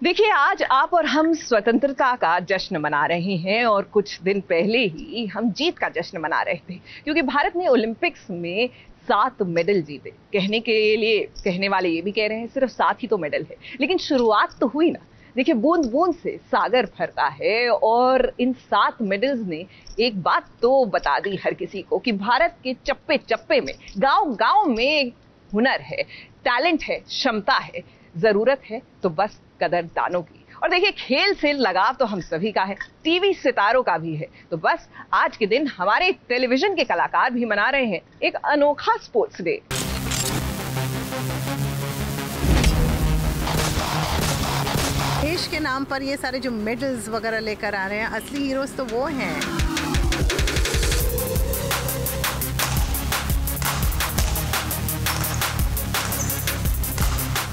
देखिए, आज आप और हम स्वतंत्रता का जश्न मना रहे हैं और कुछ दिन पहले ही हम जीत का जश्न मना रहे थे क्योंकि भारत ने ओलंपिक्स में 7 मेडल जीते। कहने वाले ये भी कह रहे हैं सिर्फ 7 ही तो मेडल है, लेकिन शुरुआत तो हुई ना। देखिए, बूंद बूंद से सागर भरता है और इन 7 मेडल्स ने एक बात तो बता दी हर किसी को कि भारत के चप्पे चप्पे में, गांव गांव में हुनर है, टैलेंट है, क्षमता है। जरूरत है तो बस कदरदानों की। और देखिए, खेल से लगाव तो हम सभी का है, टीवी सितारों का भी है। तो बस आज के दिन हमारे टेलीविजन के कलाकार भी मना रहे हैं एक अनोखा स्पोर्ट्स डे। देश के नाम पर ये सारे जो मेडल्स वगैरह लेकर आ रहे हैं, असली हीरोज तो वो हैं।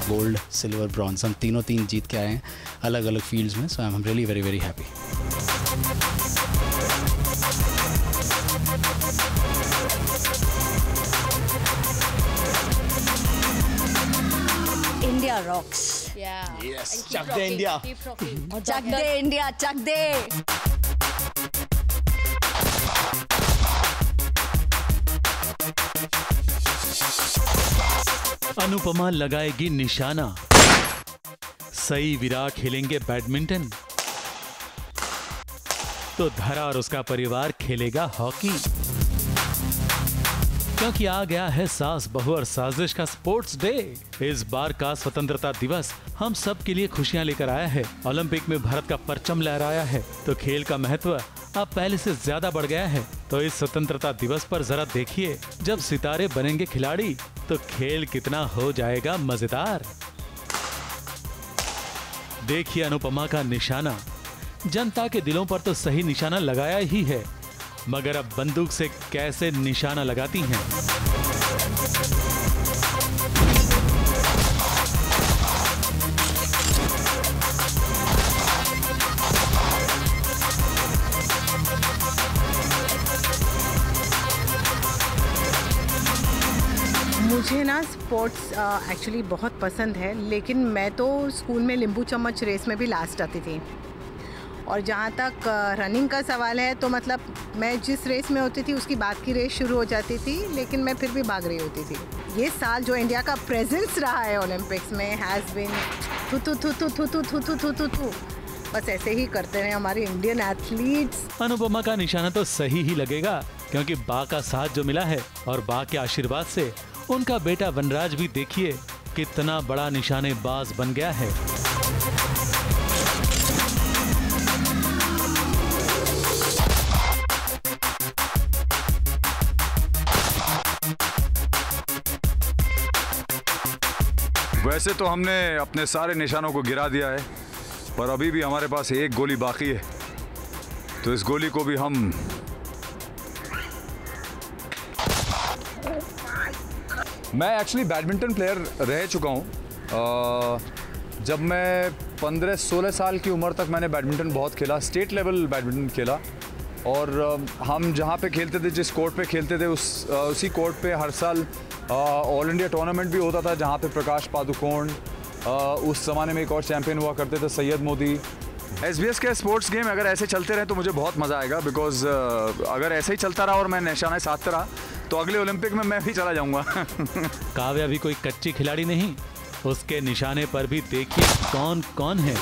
गोल्ड, सिल्वर, ब्रॉन्ज, हम तीन जीत के आए हैं अलग अलग फील्ड्स में। So I am really very very happy. India rocks. Yeah. Yes. Chak de India. Chak de India, chak de. Anupama लगाएगी निशाना, सई विराट खेलेंगे बैडमिंटन, तो धरा और उसका परिवार खेलेगा हॉकी। क्योंकि आ गया है सास बहू और साजिश का स्पोर्ट्स डे। इस बार का स्वतंत्रता दिवस हम सब के लिए खुशियां लेकर आया है। ओलंपिक में भारत का परचम लहराया है, तो खेल का महत्व अब पहले से ज्यादा बढ़ गया है। तो इस स्वतंत्रता दिवस पर जरा देखिए, जब सितारे बनेंगे खिलाड़ी तो खेल कितना हो जाएगा मजेदार। देखिए अनुपमा का निशाना, जनता के दिलों पर तो सही निशाना लगाया ही है, मगर अब बंदूक से कैसे निशाना लगाती हैं। मुझे ना स्पोर्ट्स एक्चुअली बहुत पसंद है, लेकिन मैं तो स्कूल में नींबू चम्मच रेस में भी लास्ट आती थी। और जहाँ तक रनिंग का सवाल है तो मतलब मैं जिस रेस में होती थी उसकी बाद की रेस शुरू हो जाती थी, लेकिन मैं फिर भी भाग रही होती थी। ये साल जो इंडिया का प्रेजेंस रहा है ओलंपिक्स में हैज़ बीन थू। बस ऐसे ही करते रहे हमारे इंडियन एथलीट्स। अनुपमा का निशाना तो सही ही लगेगा, क्योंकि बा का साथ जो मिला है और बा के आशीर्वाद से उनका बेटा वनराज भी देखिए कितना बड़ा निशानेबाज बन गया है। वैसे तो हमने अपने सारे निशानों को गिरा दिया है, पर अभी भी हमारे पास एक गोली बाकी है, तो इस गोली को भी हम मैं एक्चुअली बैडमिंटन प्लेयर रह चुका हूँ। जब मैं 15-16 साल की उम्र तक मैंने बैडमिंटन बहुत खेला, स्टेट लेवल बैडमिंटन खेला। और हम जहाँ पे खेलते थे, जिस कोर्ट पे खेलते थे, उसी कोर्ट पे हर साल ऑल इंडिया टूर्नामेंट भी होता था, जहाँ पे प्रकाश पादुकोण, उस ज़माने में एक और चैम्पियन हुआ करते थे, सैयद मोदी। SBS के स्पोर्ट्स गेम अगर ऐसे चलते रहे तो मुझे बहुत मज़ा आएगा, बिकॉज अगर ऐसे ही चलता रहा और मैं निशाने साधता रहा तो अगले ओलंपिक में मैं भी चला जाऊंगा। काव्या भी कोई कच्ची खिलाड़ी नहीं, उसके निशाने पर भी देखिए कौन कौन है।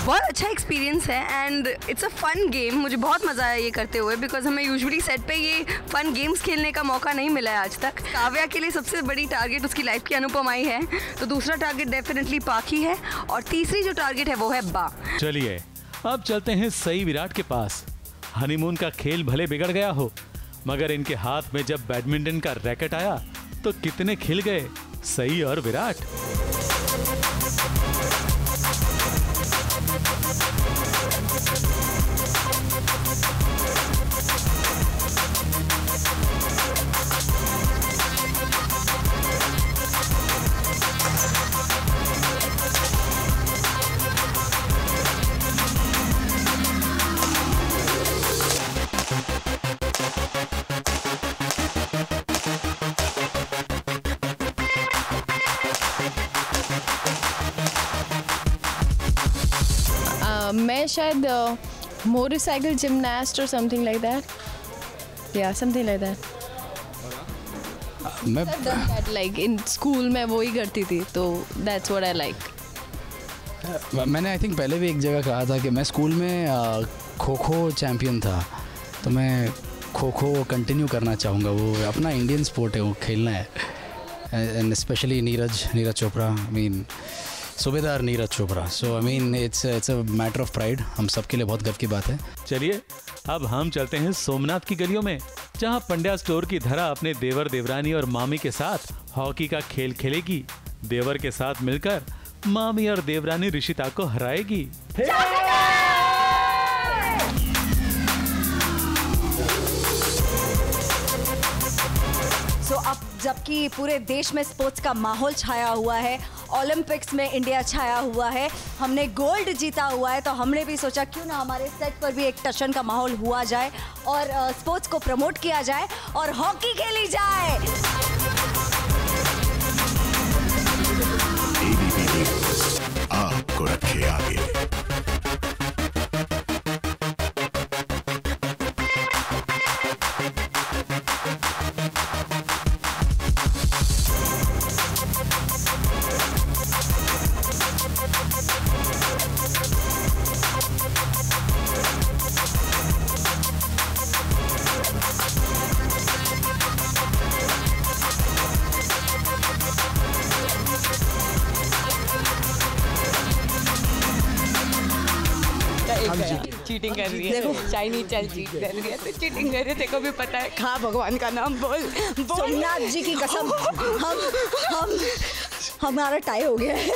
बहुत अच्छा एक्सपीरियंस है and it's a fun game. मुझे बहुत मज़ा आया ये करते हुए, बिकॉज हमें यूजुअली सेट पे ये फन गेम्स खेलने का मौका नहीं मिला है आज तक। काव्या के लिए सबसे बड़ी टारगेट उसकी लाइफ की अनुपमा ही है, तो दूसरा टारगेट डेफिनेटली पाखी है और तीसरी जो टारगेट है वो है बा। चलिए अब चलते हैं सई विराट के पास। हनीमून का खेल भले बिगड़ गया हो, मगर इनके हाथ में जब बैडमिंटन का रैकेट आया तो कितने खिल गए सई और विराट। मैं शायद मोटरसाइकिल जिमनास्ट और समथिंग लाइक दैट, या समथिंग लाइक दैट। मैं लाइक इन स्कूल में वो ही करती थी, तो दैट्स व्हाट आई लाइक। मैंने आई थिंक पहले भी एक जगह कहा था कि मैं स्कूल में खो खो चैम्पियन था, तो मैं खो खो कंटिन्यू करना चाहूँगा। वो अपना इंडियन स्पोर्ट है, वो खेलना है। And specially Neeraj Chopra, I mean Subedar Neeraj Chopra. So I mean it's a matter of pride, हम सब के लिए बहुत गर्व की बात है। चलिए अब हम चलते हैं सोमनाथ की गलियों में, जहां पंड्या स्टोर की धरा अपने देवर देवरानी और मामी के साथ हॉकी का खेल खेलेगी। देवर के साथ मिलकर मामी और देवरानी ऋषिता को हराएगी। तो अब जबकि पूरे देश में स्पोर्ट्स का माहौल छाया हुआ है, ओलंपिक्स में इंडिया छाया हुआ है, हमने गोल्ड जीता हुआ है, तो हमने भी सोचा क्यों ना हमारे सेट पर भी एक टशन का माहौल हुआ जाए और स्पोर्ट्स को प्रमोट किया जाए और हॉकी खेली जाए। आपको रखे आगे। चीटिंग कर रही है, चाइनीज चल चीट कर रही है, तो चीटिंग कर रही है, तेको भी पता है। खा भगवान का नाम बोल। सोमनाथ जी की कसम, हमारा टाई हो गया है।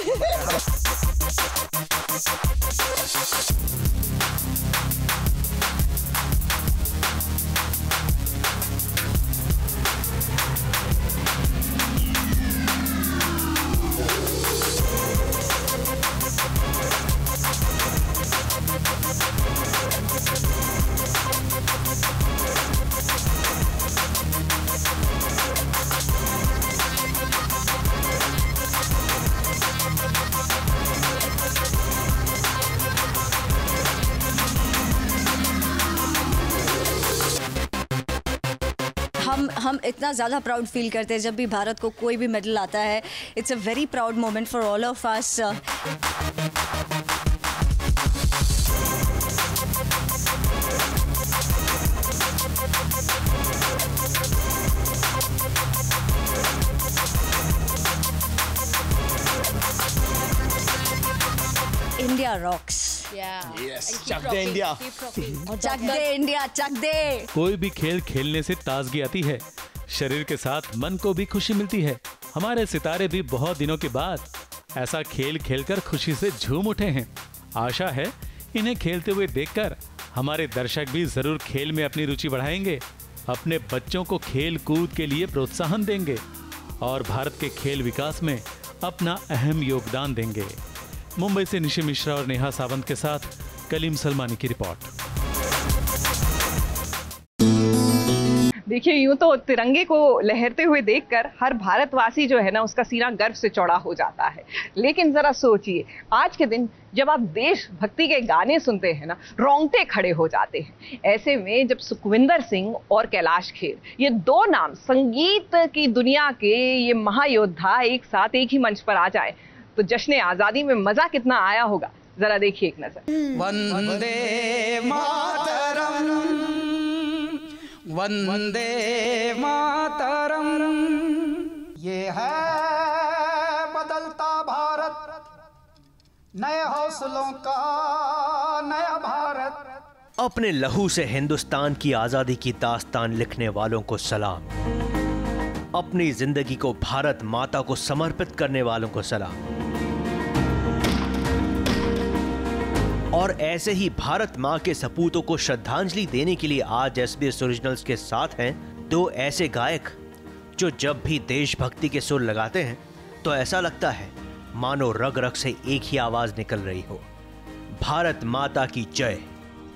हम इतना ज़्यादा प्राउड फील करते हैं जब भी भारत को कोई भी मेडल आता है। It's a very proud moment for all of us. India rocks. चक दे इंडिया, चक दे इंडिया, चक दे। कोई भी खेल खेलने से ताजगी आती है, शरीर के साथ मन को भी खुशी मिलती है। हमारे सितारे भी बहुत दिनों के बाद ऐसा खेल खेलकर खुशी से झूम उठे हैं। आशा है इन्हें खेलते हुए देखकर हमारे दर्शक भी जरूर खेल में अपनी रुचि बढ़ाएंगे, अपने बच्चों को खेल कूद के लिए प्रोत्साहन देंगे और भारत के खेल विकास में अपना अहम योगदान देंगे। मुंबई से निशी मिश्रा और नेहा सावंत के साथ कलीम सलमानी की रिपोर्ट। देखिए, यूं तो तिरंगे को लहरते हुए देखकर हर भारतवासी जो है ना, उसका सीना गर्व से चौड़ा हो जाता है। लेकिन जरा सोचिए, आज के दिन जब आप देशभक्ति के गाने सुनते हैं ना, रोंगटे खड़े हो जाते हैं। ऐसे में जब सुखविंदर सिंह और कैलाश खेर, ये दो नाम संगीत की दुनिया के ये महायोद्धा एक साथ एक ही मंच पर आ जाए, तो जश्न आजादी में मजा कितना आया होगा, जरा देखिए एक नजर। वंदे मातरम, वंदे मातरम। ये है बदलता भारत, नए हौसलों का नया भारत। अपने लहू से हिंदुस्तान की आजादी की दास्तान लिखने वालों को सलाम। अपनी जिंदगी को भारत माता को समर्पित करने वालों को सलाम। और ऐसे ही भारत माँ के सपूतों को श्रद्धांजलि देने के लिए आज SBS ओरिजिनल्स के साथ हैं दो ऐसे गायक जो जब भी देशभक्ति के सुर लगाते हैं तो ऐसा लगता है मानो रग रग से एक ही आवाज निकल रही हो, भारत माता की जय।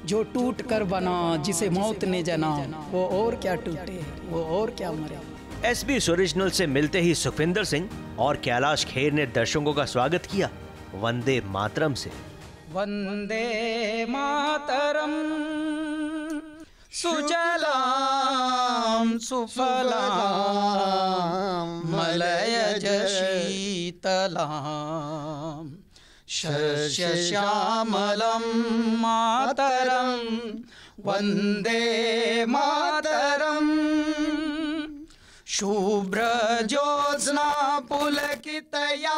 जो टूट कर बना, जिसे मौत ने जना, वो और क्या टूटे, वो और क्या मरे। SBS ओरिजिनल से मिलते ही सुखविंदर सिंह और कैलाश खेर ने दर्शकों का स्वागत किया वंदे मातरम से। वंदे मातरम सुजलाम सुफलाम मलयज शीतलाम शस्यश्यामलं मातरम वंदे मातरम शुभ्रज्योत्स्ना पुलकितयामिनीं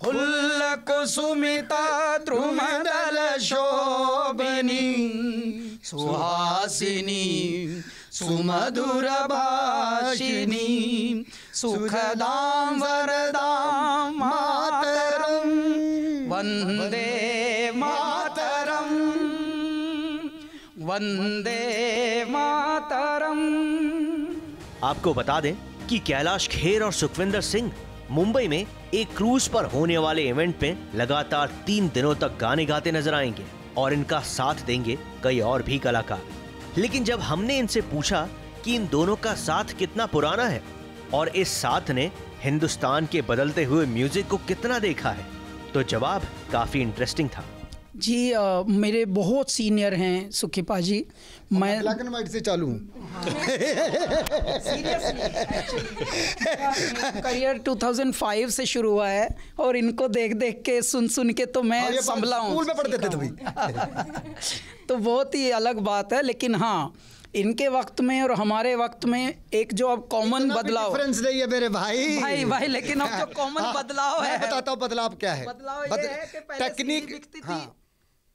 फुल्लकुसुमिता द्रुमदलशोभिनीं सुहासिनीं सुमधुरभाषिणीं सुखदां वरदां मातरं वन्दे मातरं वन्दे मातरम। आपको बता दें कि कैलाश खेर और सुखविंदर सिंह मुंबई में एक क्रूज पर होने वाले इवेंट में लगातार 3 दिनों तक गाने गाते नजर आएंगे और इनका साथ देंगे कई और भी कलाकार। लेकिन जब हमने इनसे पूछा कि इन दोनों का साथ कितना पुराना है और इस साथ ने हिंदुस्तान के बदलते हुए म्यूजिक को कितना देखा है, तो जवाब काफी इंटरेस्टिंग था। जी मेरे बहुत सीनियर हैं सुखी पाजी। मैं ब्लैक एंड व्हाइट से चालू हूँ। करियर 2005 से शुरू हुआ है और इनको देख देख के सुन के तो मैं संभला हूँ। स्कूल में पढ़ते थे तभी। तो बहुत ही अलग बात है, लेकिन हाँ इनके वक्त में और हमारे वक्त में एक जो अब कॉमन बदलाव डिफरेंस नहीं है मेरे भाई, लेकिन अब जो कॉमन बदलाव है, मैं बताता हूँ बदलाव क्या है। बदलाव ये है कि पहले टेक्निक बिकती थी,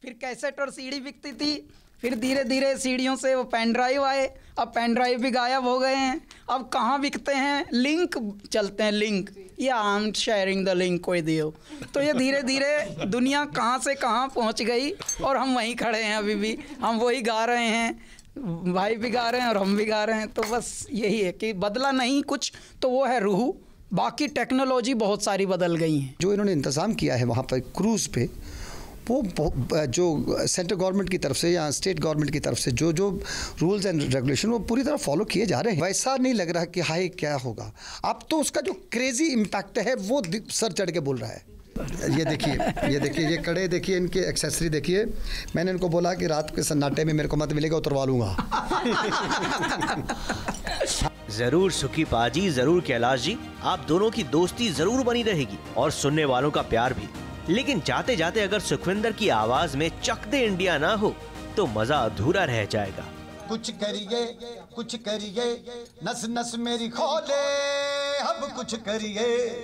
फिर कैसेट और सीडी बिकती थी, फिर धीरे धीरे सीढ़ियों से वो पेन ड्राइव आए, अब पेन ड्राइव भी गायब हो गए हैं। अब कहाँ बिकते हैं, लिंक चलते हैं, लिंक या I am sharing the link with you. तो ये धीरे धीरे दुनिया कहाँ से कहाँ पहुँच गई और हम वहीं खड़े हैं अभी भी, हम वही गा रहे हैं, भाई भी गा रहे हैं और हम भी गा रहे हैं। तो बस यही है कि बदला नहीं कुछ, तो वो है रूह, बाकी टेक्नोलॉजी बहुत सारी बदल गई हैं। जो इन्होंने इंतज़ाम किया है वहाँ पर क्रूज़ पे, वो जो सेंट्रल गवर्नमेंट की तरफ से या स्टेट गवर्नमेंट की तरफ से जो रूल्स एंड रेगुलेशन वो पूरी तरह फॉलो किए जा रहे हैं। वैसा नहीं लग रहा कि हाय क्या होगा, अब तो उसका जो क्रेजी इम्पैक्ट है वो सर चढ़ के बोल रहा है। ये देखिए ये कड़े देखिए, इनके एक्सेसरी देखिए। मैंने इनको बोला कि रात के सन्नाटे में मेरे को मत मिलेगा, उतरवा लूँगा। जरूर सुखी पाजी, जरूर कैलाश जी, आप दोनों की दोस्ती जरूर बनी रहेगी और सुनने वालों का प्यार भी। लेकिन जाते जाते अगर सुखविंदर की आवाज में चक दे इंडिया ना हो तो मजा अधूरा रह जाएगा। कुछ करिए नस नस मेरी खोले, अब कुछ करिए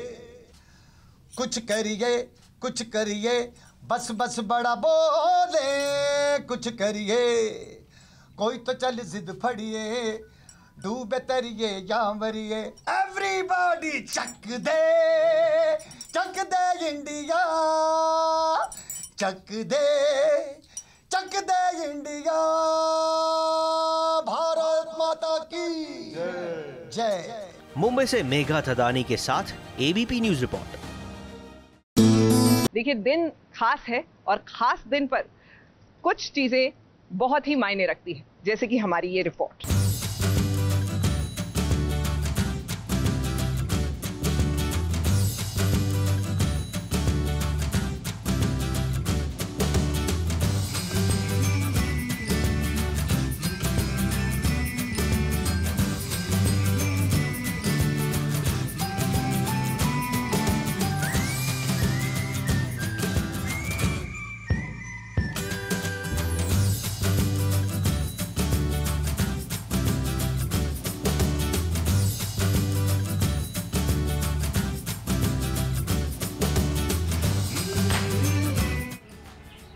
बस बड़ा बोले, कुछ करिए कोई तो चल जिद फड़िए, डूबे तरिए या मरिए, एवरीबॉडी चक दे इंडिया, चक दे इंडिया, भारत माता की जय। मुंबई से मेघा थदानी के साथ एबीपी न्यूज रिपोर्ट। देखिए दिन खास है और खास दिन पर कुछ चीजें बहुत ही मायने रखती हैं, जैसे कि हमारी ये report.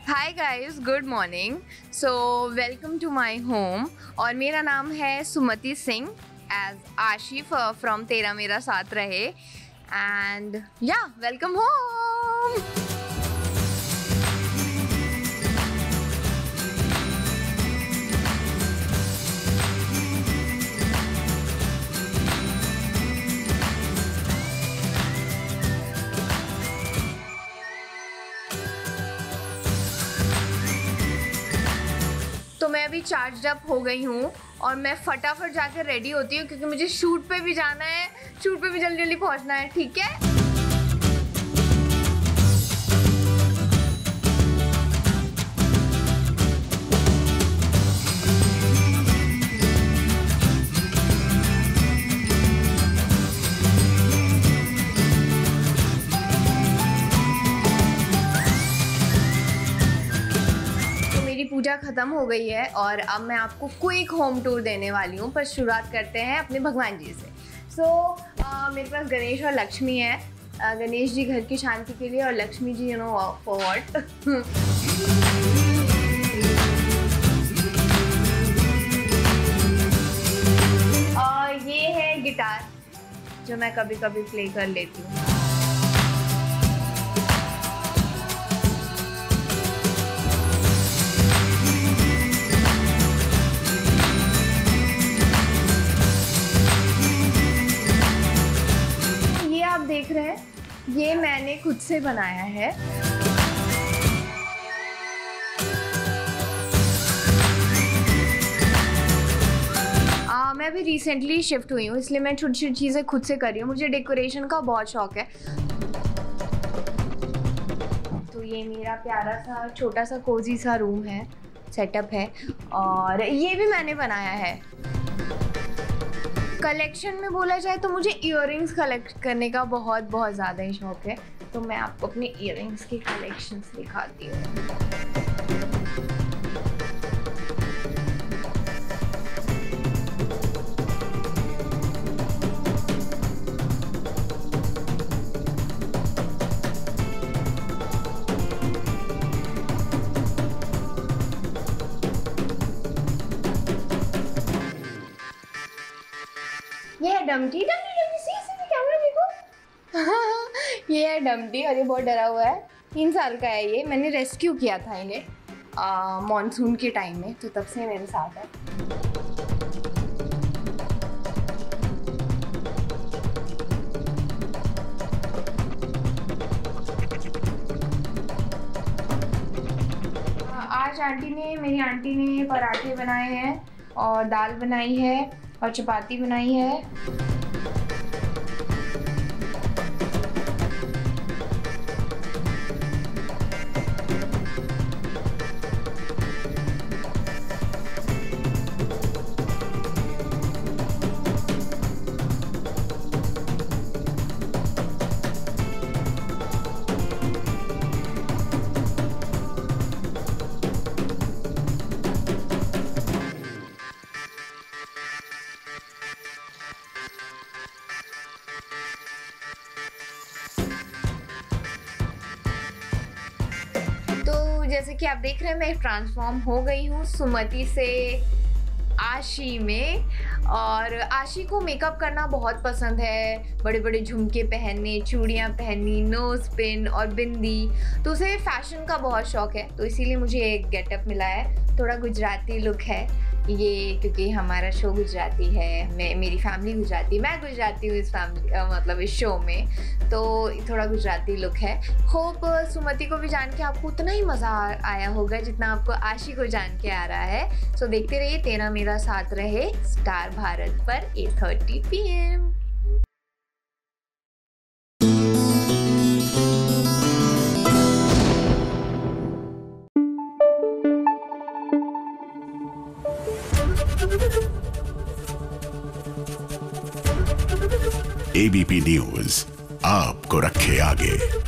Hi guys, good morning. So welcome to my home और मेरा नाम है सुमति सिंह एज आशिफ फ्रॉम तेरा मेरा साथ रहे एंड या वेलकम होम। तो मैं अभी चार्ज अप हो गई हूँ और मैं फटाफट जाकर रेडी होती हूँ क्योंकि मुझे शूट पे भी जाना है, शूट पे भी जल्दी जल्दी पहुँचना है, ठीक है। पूजा ख़त्म हो गई है और अब मैं आपको क्विक होम टूर देने वाली हूँ, पर शुरुआत करते हैं अपने भगवान जी से। मेरे पास गणेश और लक्ष्मी है। गणेश जी घर की शांति के लिए और लक्ष्मी जी फॉर व्हाट। और ये है गिटार जो मैं कभी कभी प्ले कर लेती हूँ। आप देख रहे हैं, ये मैंने खुद से बनाया है। मैं भी रिसेंटली शिफ्ट हुई हूँ, इसलिए मैं छोटी छोटी चीज़ें खुद से कर रही हूँ। मुझे डेकोरेशन का बहुत शौक है। तो ये मेरा प्यारा सा छोटा सा कोजी सा रूम है, सेटअप है, और ये भी मैंने बनाया है। कलेक्शन में बोला जाए तो मुझे इयररिंग्स कलेक्ट करने का बहुत ज़्यादा ही शौक है। तो मैं आपको अपने इयररिंग्स के कलेक्शंस दिखाती हूँ। ये है डम्टी। कैमरा देखो। ये है डम्टी और ये बहुत डरा हुआ है। 3 साल का है ये। मैंने रेस्क्यू किया था इन्हें मॉनसून के टाइम में, तो तब से मेरे साथ है। आज मेरी आंटी ने पराठे बनाए हैं और दाल बनाई है और चपाती बनाई है। जैसे कि आप देख रहे हैं, मैं ट्रांसफॉर्म हो गई हूँ सुमति से आशी में। और आशी को मेकअप करना बहुत पसंद है, बड़े बड़े झुमके पहनने, चूड़ियाँ पहननी, नोज पिन और बिंदी। तो उसे फैशन का बहुत शौक है, तो इसीलिए मुझे एक गेटअप मिला है। थोड़ा गुजराती लुक है ये, क्योंकि हमारा शो गुजराती है, मेरी फैमिली गुजराती, मैं गुजराती हूँ इस फैमिली मतलब इस शो में, तो थोड़ा गुजराती लुक है। होप सुमति को भी जान के आपको उतना ही मज़ा आया होगा जितना आपको आशी को जान के आ रहा है। सो देखते रहिए तेरा मेरा साथ रहे स्टार भारत पर 8:30 PM। ABP न्यूज आपको रखे आगे।